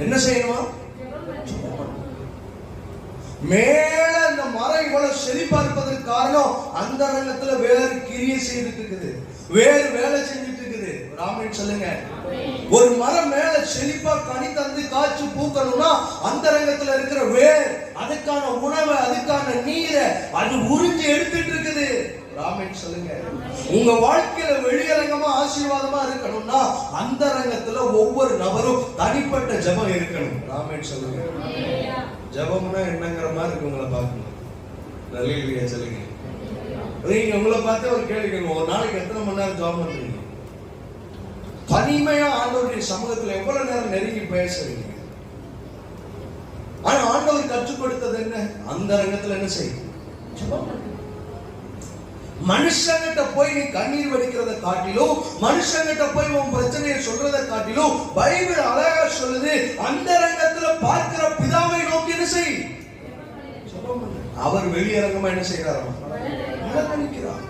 என்ன செய்யணுமா? மேல இந்த மரம் இவ்வளவு செழிப்பா இருப்பதற்கு காரணம் அந்த ரங்கத்துல வேறு கிரியை செய்துட்டு இருக்குது, வேறு வேலை செஞ்சுட்டு இருக்குது. ராமன் சொல்லுங்க. ஒரு மரம் மேல செழிப்பா கனி தந்து காய்ச்சி பூக்கணும்னா அந்த ரங்கத்துல இருக்கிற வேர் அதுக்கான உணவை, அதுக்கான நீரை அது உறிஞ்சி எடுத்துட்டு இருக்குது. ராமன் சொல்லுங்க. உங்க வாழ்க்கையில வெளியரங்கமா ஆசீர்வாதமா இருக்கணும்னா அந்த ரங்கத்துல ஒவ்வொரு நபரும் தனிப்பட்ட ஜெபம் இருக்கணும். ராமன் சொல்லுங்க. ஜெபம்னா என்னங்கிற மாதிரி இருக்கு உங்களை பார்க்கணும். நல்ல சொல்லுங்க. நீங்க உங்களை பார்த்து ஒரு கேள்வி கேட்கணும், ஒரு நாளைக்கு எத்தனை மணி நேரம் ஜெபம் பண்றீங்க? தனிமையா ஆண்டவருடைய சமூகத்துல எவ்வளவு நேரம் நெருங்கி பேசுறீங்க? ஆனா ஆண்டவர் கற்றுக் கொடுத்தது என்ன? அந்த ரங்கத்துல என்ன செய்யும்? ஜெபம். மனுஷங்கிட்ட போய் நீ கண்ணீர் வடிக்கிறத காட்டிலும், மனுஷங்கிட்ட போய் உன் பிரச்சனையை சொல்றதை காட்டிலும் பைபிள் அழகா சொல்லுது, அந்த ரங்கத்துல பார்க்கிற பிதாவை நோக்கி என்ன செய்? அவர் வெளியரங்கமா என்ன செய்யறாராம்? நிற்கிறார்.